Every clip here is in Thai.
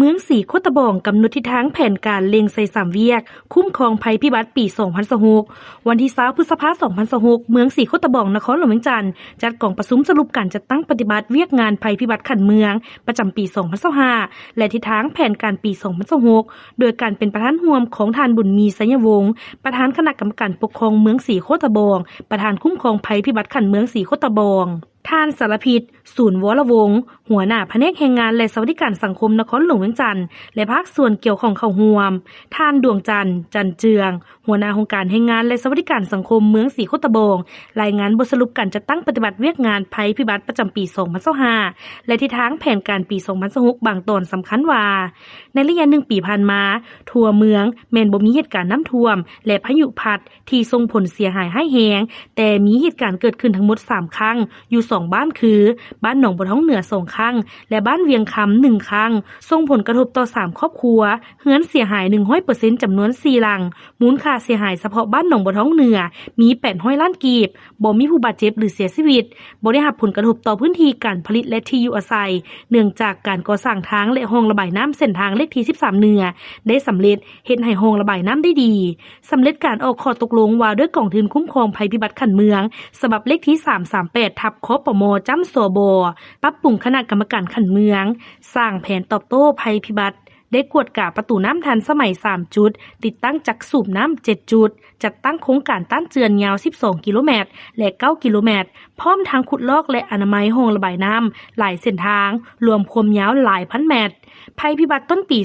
มืองสีโคตะบองกำหนดทิศทางแผนการเล็งใส่3เวียกคุ้มครองภัยพิบัติปี 2026 วันที่20พฤษภาคม 2026 เมืองสีโคตะบองนครหลวงเวียงจันทน์จัดกองประชุมสรุปการจัดตั้งปฏิบัติเวียกงานภัยพิบัติขันเมืองประจำปี 2025 และทิศทางแผนการปี 2026 โดยการเป็นประธานร่วมของท่านบุญมีไสยวงศ์ประธานคณะกรรมการปกครองเมืองสีโคตะบองประธานคุ้มครองภัยพิบัติขันเมืองสีโคตะบองท่านสารพิษศูนย์วรวงศ์หัวหน้าแผนกแรงงานและสวัสดิการสังคมนครหลวงเวียงจันทน์และภาคส่วนเกี่ยวข้องเข้าร่วมท่านดวงจันทร์จันเจืองหัวหน้าโครงการแรงงานและสวัสดิการสังคมเมืองสีโคตะบองรายงานบทสรุปการจัดตั้งปฏิบัติเวียกงานภัยพิบัติประจำปี 2025 และทิศทางแผนการปี 2026 บางตอนสำคัญว่าในระยะ1ปีผ่านมาทั่วเมืองแม้นบ่มีเหตุการณ์น้ำท่วมและพายุพัดที่ส่งผลเสียหายร้ายแรงแต่มีเหตุการณ์เกิดขึ้นทั้งหมด3ครั้งอยู่2บ้านคือบ้านหนองบัวท้องเหนือ2ครั้งและบ้านเวียงคำ1ครั้งส่งผลกระทบต่อ3ครอบครัวเรือนเสียหาย 100% จำนวน4หลังมูลค่าเสียหายเฉพาะบ้านหนองบัวท้องเหนือมี800ล้านกีบบ่มีผู้บาดเจ็บหรือเสียชีวิตบ่ได้รับผลกระทบต่อพื้นที่การผลิตและที่อยู่อาศัยเนื่องจากการก่อสร้างทางและห้องระบายน้ำเส้นทางเลขที่13เหนือได้สำเร็จเฮ็ดให้ห้องระบายน้ำได้ดีสำเร็จการออกข้อตกลงว่าด้วยกองทุนคุ้มครองภัยพิบัติขันเมืองฉบับเลขที่338ทับคปมจ้ำสบปรับปรุงคณะกรรมการขันเมืองสร้างแผนตอบโต้ภัยพิบัติได้กวดกะประตูน้ำทันสมัย3จุดติดตั้งจักสูบน้ำ7จุดจัดตั้งโครงการต้านเจือนยาว12กิโลเมตรและ9กิโลเมตรพร้อมทางขุดลอกและอนามัยห้องระบายน้ำหลายเส้นทางรวมความยาวหลายพันเมตรภัยพิบัติต้นปี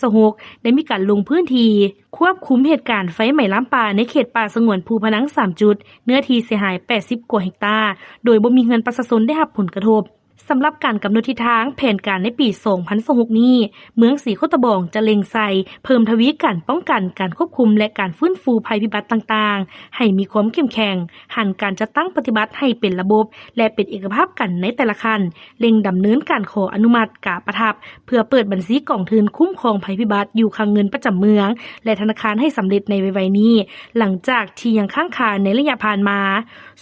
2026 ได้มีการลงพื้นที่ควบคุมเหตุการณ์ไฟไหม้ลามป่าในเขตป่าสงวนภูพนัง3จุดเนื้อที่เสียหาย80กว่าเฮกตาร์โดยบ่มีเงินประชาชนได้รับผลกระทบสำหรับการกำหนดทิศทางแผนการในปี 2026 นี้เมืองสีโคตะบองจะเล็งใส่เพิ่มทวีการป้องกันการควบคุมและการฟื้นฟูภัยพิบัติต่างๆให้มีความเข้มแข็งหันการจัดตั้งปฏิบัติให้เป็นระบบและเป็นเอกภาพกันในแต่ละขั้นเร่งดำเนินการขออนุมัติกะประทับเพื่อเปิดบัญชีกองทุนคุ้มครองภัยพิบัติอยู่คลังเงินประจำเมืองและธนาคารให้สำเร็จในไวๆนี้หลังจากที่ยังค้างคาในระยะผ่านมา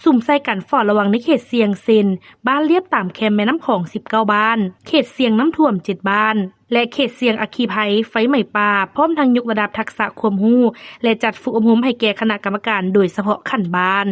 สุ่มใส่กันเฝ้าระวังในเขตเสี่ยงเซนบ้านเรียบตามแคมแม่น้ำของ19บ้านเขตเสี่ยงน้ำท่วม7บ้านและเขตเสี่ยงอัคคีภัยไฟไหม้ป่าพร้อมทั้งยกระดับทักษะความรู้และจัดฝึกอบรมให้แก่คณะกรรมการโดยเฉพาะขั้นบ้าน